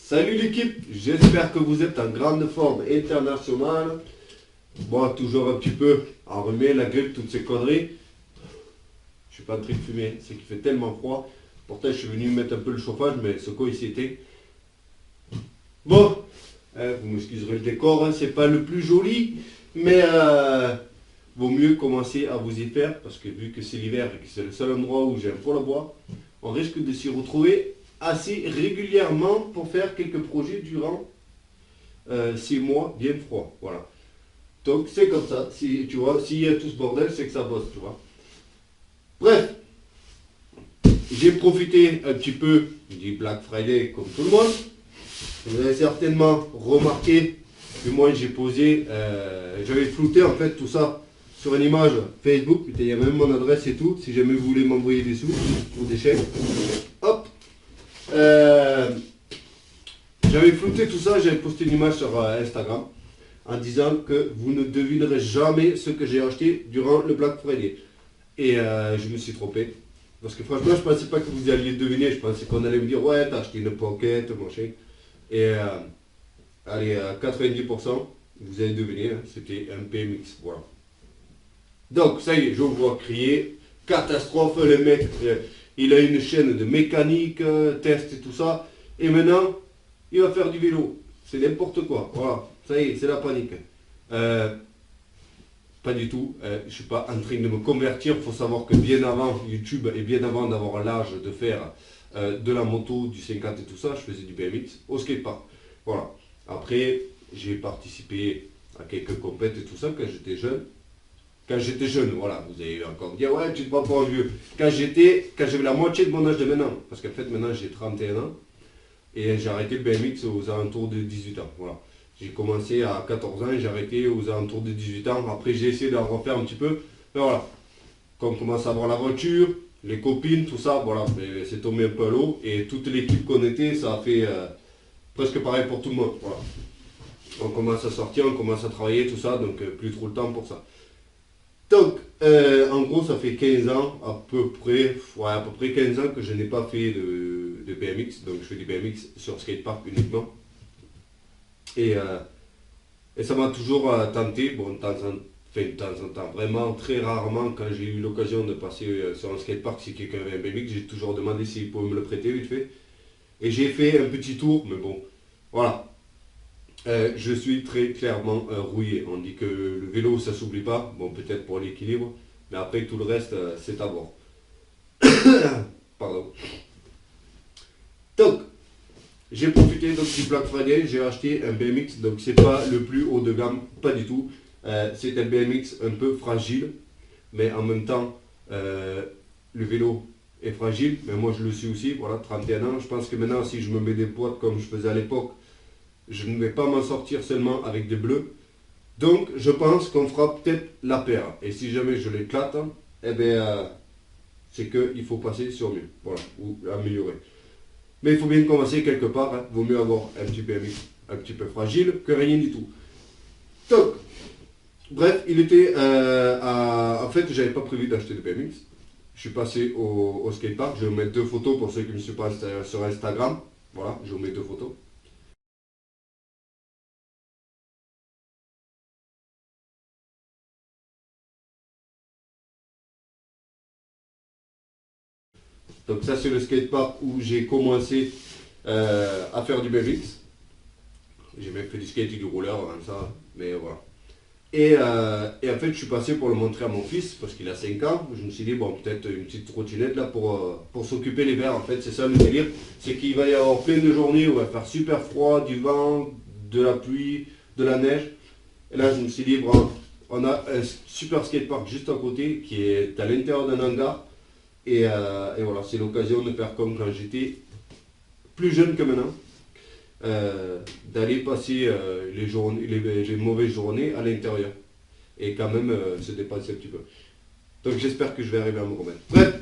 Salut l'équipe, j'espère que vous êtes en grande forme internationale. Moi, toujours un petit peu enrhumé, la grippe, toutes ces conneries. Je suis pas en train de fumer, c'est qu'il fait tellement froid. Pourtant, je suis venu mettre un peu le chauffage, mais ce coup, il s'y était. Bon, vous m'excuserez le décor, hein, c'est pas le plus joli, mais vaut mieux commencer à vous y faire, parce que vu que c'est l'hiver et que c'est le seul endroit où j'ai un poêle à bois, on risque de s'y retrouver assez régulièrement pour faire quelques projets durant 6 mois bien froid. Voilà. Donc c'est comme ça. Si tu vois, s'il y a tout ce bordel, c'est que ça bosse, tu vois. Bref, j'ai profité un petit peu du Black Friday comme tout le monde. Vous avez certainement remarqué que moi j'ai posé, j'avais flouté en fait tout ça sur une image Facebook. Il y a même mon adresse et tout. Si jamais vous voulez m'envoyer des sous ou des chèques, hop. J'avais flouté tout ça, j'avais posté une image sur Instagram en disant que vous ne devinerez jamais ce que j'ai acheté durant le Black Friday. Et je me suis trompé. Parce que franchement, je pensais pas que vous alliez deviner. Je pensais qu'on allait me dire, ouais, t'as acheté une pocket, machin. Et allez, à 90%, vous avez deviné, hein, c'était un PMX. Voilà. Donc, ça y est, je vous vois crier. Catastrophe, le mec, il a une chaîne de mécanique, test et tout ça. Et maintenant, il va faire du vélo. C'est n'importe quoi. Voilà, ça y est, c'est la panique. Pas du tout. Je ne suis pas en train de me convertir. Il faut savoir que bien avant YouTube et bien avant d'avoir l'âge de faire de la moto, du 50 et tout ça, je faisais du BMX au skatepark. Voilà. Après, j'ai participé à quelques compètes et tout ça quand j'étais jeune. Quand j'étais jeune, voilà, vous allez encore me dire, ouais, tu te prends pas un vieux. Quand j'avais la moitié de mon âge de maintenant, parce qu'en fait maintenant j'ai 31 ans, et j'ai arrêté le BMX aux alentours de 18 ans, voilà. J'ai commencé à 14 ans et j'ai arrêté aux alentours de 18 ans. Après j'ai essayé d'en refaire un petit peu, mais voilà. Quand on commence à avoir la voiture, les copines, tout ça, voilà, c'est tombé un peu à l'eau, et toute l'équipe qu'on était, ça a fait presque pareil pour tout le monde, voilà. On commence à sortir, on commence à travailler, tout ça, donc plus trop le temps pour ça. Donc, en gros, ça fait 15 ans, à peu près 15 ans que je n'ai pas fait de BMX. Donc, je fais du BMX sur skatepark uniquement. Et ça m'a toujours tenté, bon, de temps en temps, vraiment très rarement, quand j'ai eu l'occasion de passer sur un skatepark, si quelqu'un avait un BMX, j'ai toujours demandé s'il pouvait me le prêter vite fait. Et j'ai fait un petit tour, mais bon, voilà. Je suis très clairement rouillé. On dit que le vélo ça s'oublie pas, bon peut-être pour l'équilibre, mais après tout le reste c'est à voir. Pardon. Donc, j'ai profité donc, du Black Friday, j'ai acheté un BMX, donc c'est pas le plus haut de gamme, pas du tout. C'est un BMX un peu fragile, mais en même temps le vélo est fragile, mais moi je le suis aussi, voilà, 31 ans. Je pense que maintenant si je me mets des boîtes comme je faisais à l'époque, je ne vais pas m'en sortir seulement avec des bleus. Donc, je pense qu'on fera peut-être la paire. Et si jamais je l'éclate, eh bien, c'est qu'il faut passer sur mieux. Voilà, ou améliorer. Mais il faut bien commencer quelque part. Hein. Vaut mieux avoir un petit BMX un petit peu fragile que rien du tout. Donc, bref, il était en fait, j'avais pas prévu d'acheter de BMX. Je suis passé au skatepark. Je vais vous mettre 2 photos pour ceux qui me suivent pas sur Instagram. Voilà, je vous mets 2 photos. Donc ça c'est le skatepark où j'ai commencé à faire du BMX. J'ai même fait du skate et du roller avant ça, mais voilà. Et en fait je suis passé pour le montrer à mon fils, parce qu'il a 5 ans. Je me suis dit, bon peut-être une petite trottinette là pour s'occuper l'hiver. En fait c'est ça le délire, c'est qu'il va y avoir plein de journées où il va faire super froid, du vent, de la pluie, de la neige. Et là je me suis dit, bon, on a un super skatepark juste à côté qui est à l'intérieur d'un hangar. Et voilà, c'est l'occasion de faire comme quand j'étais plus jeune que maintenant, d'aller passer les mauvaises journées à l'intérieur. Et quand même se dépasser un petit peu. Donc j'espère que je vais arriver à me remettre. Bref,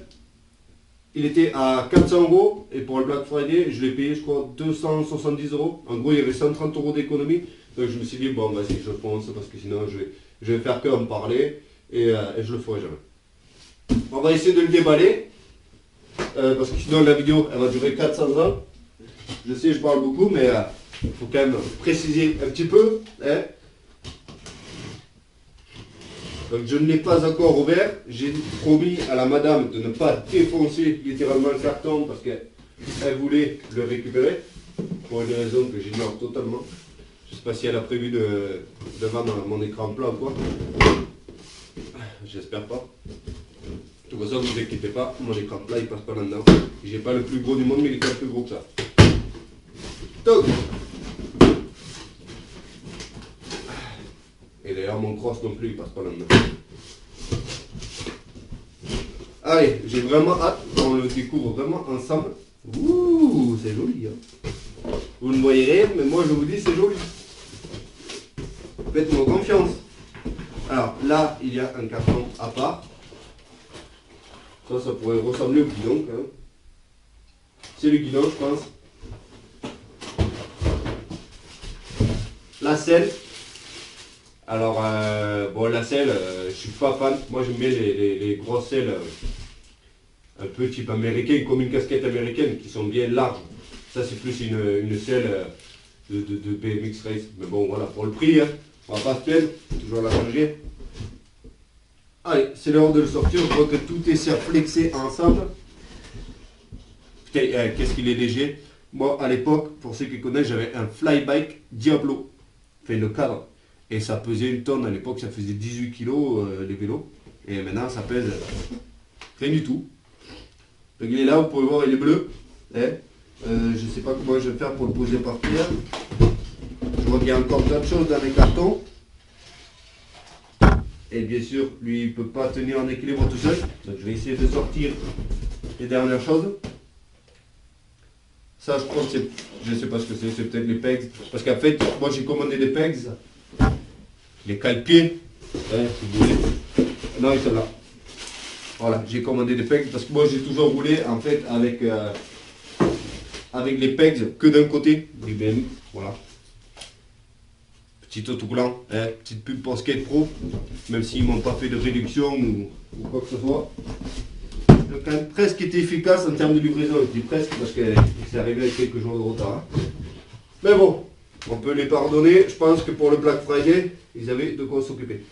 il était à 400 € et pour le Black Friday, je l'ai payé je crois 270 €. En gros, il y avait 130 € d'économie. Donc je me suis dit, bon vas-y, je pense parce que sinon je vais faire que en parler et je le ferai jamais. On va essayer de le déballer, parce que sinon la vidéo elle va durer 400 ans. Je sais, je parle beaucoup, mais il faut quand même préciser un petit peu. Hein. Donc je ne l'ai pas encore ouvert. J'ai promis à la madame de ne pas défoncer littéralement le carton parce qu'elle voulait le récupérer. Pour une raison que j'ignore totalement. Je ne sais pas si elle a prévu de vendre mon écran plat ou quoi. J'espère pas. De toute façon, ne vous inquiétez pas, mon écran plat il passe pas là-dedans. J'ai pas le plus gros du monde, mais il est quand même plus gros que ça. Donc. Et d'ailleurs, mon cross non plus, il passe pas là-dedans. Allez, j'ai vraiment hâte qu'on le découvre vraiment ensemble. Ouh, c'est joli. Hein. Vous ne voyez rien, mais moi je vous dis c'est joli. Faites-moi confiance. Alors là, il y a un carton à part. Ça pourrait ressembler au guidon quand même. C'est le guidon, je pense. La selle. Alors, bon, la selle, je suis pas fan. Moi, j'aime bien les grosses selles un peu type américain, comme une casquette américaine, qui sont bien larges. Ça, c'est plus une selle de BMX Race. Mais bon, voilà, pour le prix, hein, on va pas se plaindre. Toujours la changer. Allez, c'est l'heure de le sortir. Je vois que tout est surflexé ensemble. Putain, qu'est-ce qu'il est léger. Moi, à l'époque, pour ceux qui connaissent, j'avais un Flybike Diablo. Fait le cadre. Et ça pesait une tonne. À l'époque, ça faisait 18 kg les vélos. Et maintenant, ça pèse rien du tout. Donc il est là, vous pouvez voir, il est bleu. Hein. Je ne sais pas comment je vais faire pour le poser par terre. Je vois qu'il y a encore d'autres choses dans les cartons. Et bien sûr, lui, il ne peut pas tenir en équilibre tout seul. Donc je vais essayer de sortir les dernières choses. Ça, je crois que c'est... Je ne sais pas ce que c'est peut-être les pegs. Parce qu'en fait, moi j'ai commandé des pegs. Les cale-pieds. Hein, si vous voulez. Non, ils sont là. Voilà, j'ai commandé des pegs parce que moi j'ai toujours roulé en fait avec les pegs que d'un côté du BMX. Voilà. Petit autocollant, hein, petite pub pour Skate Pro, même s'ils m'ont pas fait de réduction ou quoi que ce soit. Il a quand même presque été efficace en termes de livraison. Je dis presque parce que c'est arrivé avec quelques jours de retard. Hein. Mais bon, on peut les pardonner. Je pense que pour le Black Friday, ils avaient de quoi s'occuper.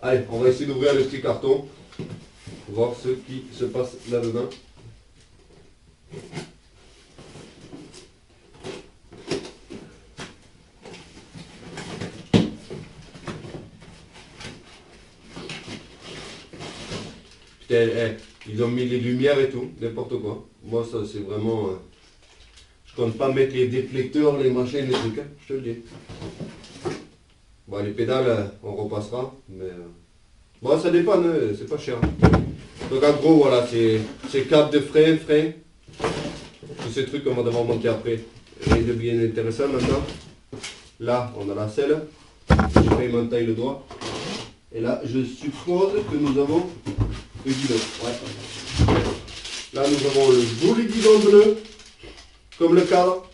Allez, on va essayer d'ouvrir le petit carton, voir ce qui se passe là-dedans. Putain, ils ont mis les lumières et tout, n'importe quoi. Moi, ça c'est vraiment... je compte pas mettre les déflecteurs, les machins, les trucs, hein, je te le dis. Bon, les pédales, on repassera, mais bon, ça dépend, hein, c'est pas cher. Donc en gros, voilà, c'est câble de frein, tous ces trucs qu'on va devoir monter après. Rien de bien intéressant maintenant. Là, on a la selle, je fais mon taille le doigt. Et là, je suppose que nous avons le guidon. Ouais. Là, nous avons le joli guidon bleu, comme le cadre.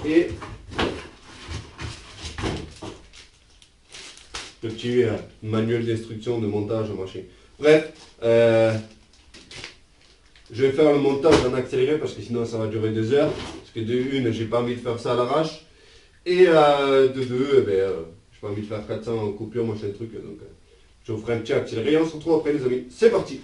Et le petit manuel d'instruction de montage machin. Bref, je vais faire le montage en accéléré parce que sinon ça va durer 2 heures. Parce que de une, j'ai pas envie de faire ça à l'arrache. Et de deux, j'ai pas envie de faire 400 coupures, machin truc. Donc je vous ferai un petit accéléré. On se retrouve après les amis. C'est parti!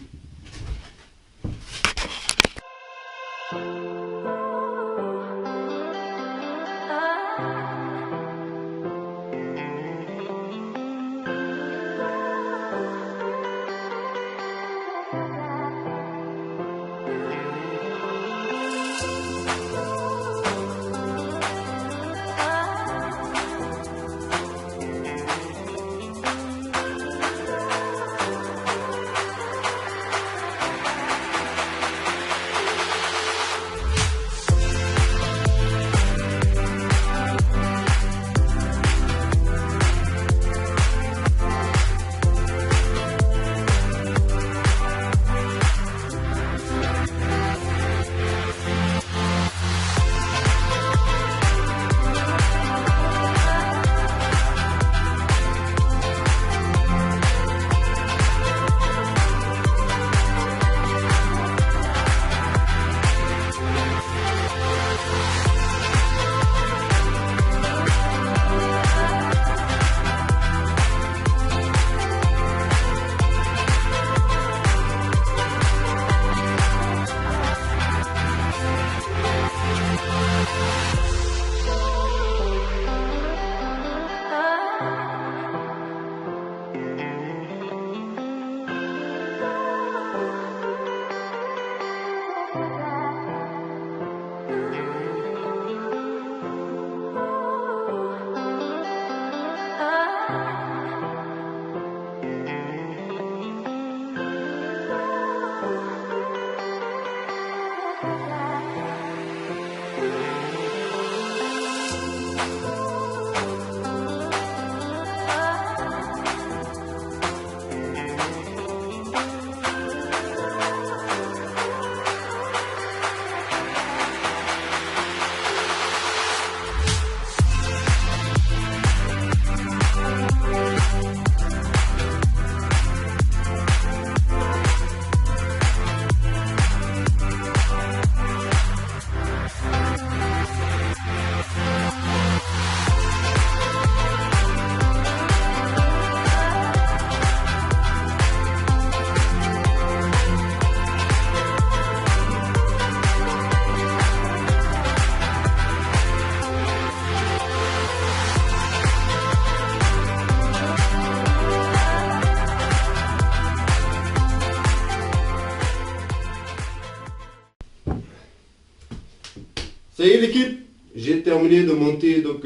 Ça y est l'équipe, j'ai terminé de monter donc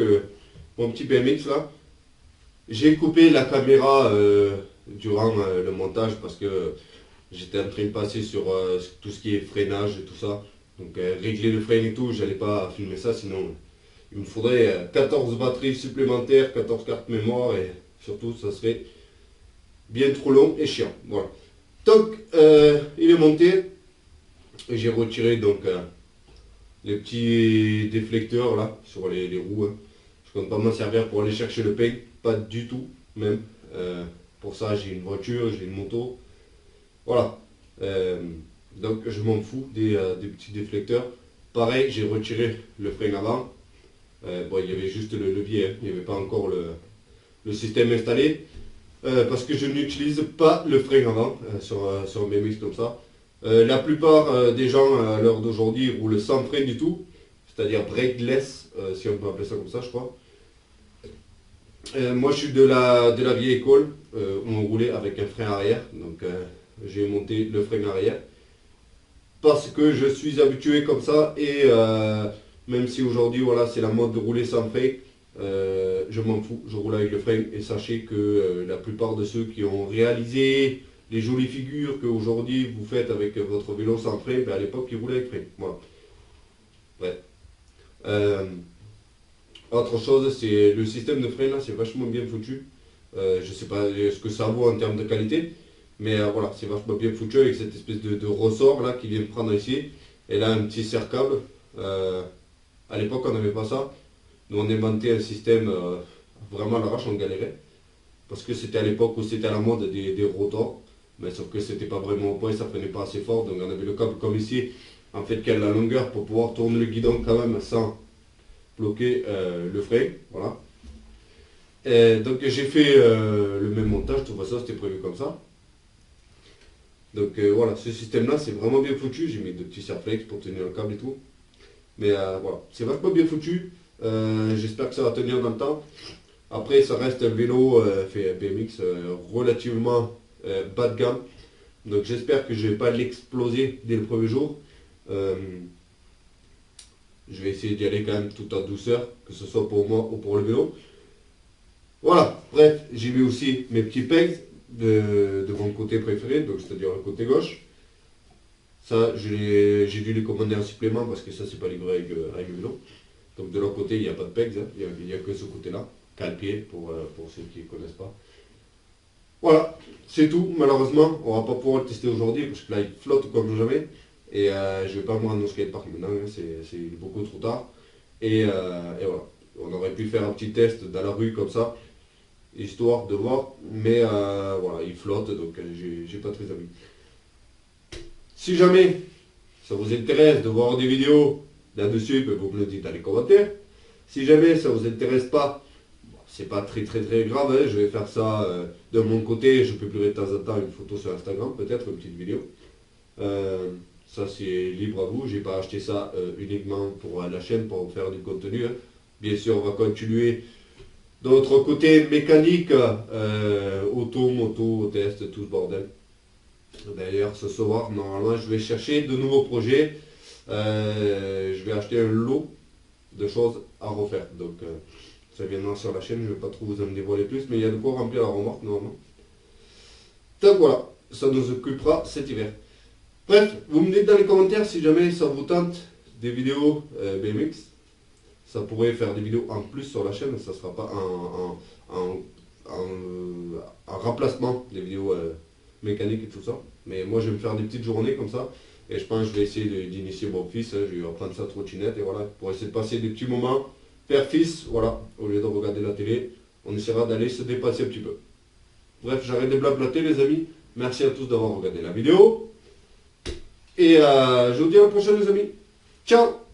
mon petit BMX là. J'ai coupé la caméra durant le montage parce que j'étais en train de passer sur tout ce qui est freinage et tout ça. Donc régler le frein et tout, j'allais pas filmer ça, sinon il me faudrait 14 batteries supplémentaires, 14 cartes mémoire et surtout ça serait bien trop long et chiant. Voilà. Donc il est monté et j'ai retiré donc les petits déflecteurs là sur les roues. Hein. Je compte pas m'en servir pour aller chercher le pain, pas du tout même. Pour ça j'ai une voiture, j'ai une moto. Voilà. Donc je m'en fous des petits déflecteurs. Pareil, j'ai retiré le frein avant. Bon, il y avait juste le levier, hein. Il n'y avait pas encore le système installé. Parce que je n'utilise pas le frein avant sur un BMX comme ça. La plupart des gens à l'heure d'aujourd'hui roulent sans frein du tout. C'est-à-dire brakeless, si on peut appeler ça comme ça, je crois. Moi je suis de la vieille école où on roulait avec un frein arrière. Donc j'ai monté le frein arrière parce que je suis habitué comme ça et même si aujourd'hui voilà, c'est la mode de rouler sans frein, je m'en fous, je roule avec le frein et sachez que la plupart de ceux qui ont réalisé les jolies figures qu'aujourd'hui vous faites avec votre vélo sans frein, ben à l'époque ils roulaient avec frein. Voilà. Ouais. Autre chose, c'est le système de frein là, c'est vachement bien foutu. Je sais pas ce que ça vaut en termes de qualité. Mais voilà, c'est vachement bien foutu avec cette espèce de ressort là qui vient prendre ici. Et là un petit serre-câble. À l'époque on n'avait pas ça. Nous on inventait un système vraiment à l'arrache, on galérait. Parce que c'était à l'époque où c'était à la mode des rotors. Mais sauf que c'était pas vraiment au point, ça prenait pas assez fort. Donc on avait le câble comme ici, en fait qui a la longueur pour pouvoir tourner le guidon quand même sans bloquer le frein. Voilà. Donc j'ai fait le même montage, de toute façon c'était prévu comme ça. Donc voilà, ce système là c'est vraiment bien foutu, j'ai mis de petits serre-flex pour tenir le câble et tout. Mais voilà, c'est vachement bien foutu, j'espère que ça va tenir dans le temps. Après ça reste un vélo fait BMX relativement bas de gamme. Donc j'espère que je ne vais pas l'exploser dès le premier jour. Je vais essayer d'y aller quand même tout en douceur, que ce soit pour moi ou pour le vélo. Voilà, bref, j'ai mis aussi mes petits pegs de mon côté préféré, donc c'est-à-dire le côté gauche. Ça, j'ai dû les commander en supplément parce que ça, c'est pas livré avec le vélo. Donc de l'autre côté, il n'y a pas de pegs, hein. Il n'y a que ce côté-là, cale-pied pour ceux qui ne connaissent pas. Voilà, c'est tout. Malheureusement, on va pas pouvoir le tester aujourd'hui parce que là, il flotte comme jamais. Et je vais pas me rendre au skatepark maintenant, hein. C'est beaucoup trop tard. Et voilà, on aurait pu faire un petit test dans la rue comme ça, histoire de voir, mais voilà, il flotte, donc j'ai pas très envie. Si jamais ça vous intéresse de voir des vidéos là-dessus, vous me le dites dans les commentaires. Si jamais ça vous intéresse pas, c'est pas très grave, hein, je vais faire ça de mon côté, je publierai de temps en temps une photo sur Instagram, peut-être une petite vidéo. Ça c'est libre à vous, j'ai pas acheté ça uniquement pour la chaîne, pour faire du contenu. Hein. Bien sûr, on va continuer de notre côté mécanique, auto, moto, test, tout ce bordel. D'ailleurs, ce soir, normalement, je vais chercher de nouveaux projets. Je vais acheter un lot de choses à refaire. Donc, ça viendra sur la chaîne, je ne vais pas trop vous en dévoiler plus, mais il y a de quoi remplir la remorque, normalement. Donc voilà, ça nous occupera cet hiver. Bref, vous me dites dans les commentaires si jamais ça vous tente des vidéos BMX. Ça pourrait faire des vidéos en plus sur la chaîne, ça ne sera pas un remplacement des vidéos mécaniques et tout ça. Mais moi je vais me faire des petites journées comme ça. Et je pense que je vais essayer d'initier mon fils, hein. Je vais apprendre sa trottinette et voilà, pour essayer de passer des petits moments père-fils, voilà, au lieu de regarder la télé, on essaiera d'aller se dépasser un petit peu. Bref, j'arrête de blablater les amis. Merci à tous d'avoir regardé la vidéo. Et je vous dis à la prochaine les amis. Ciao!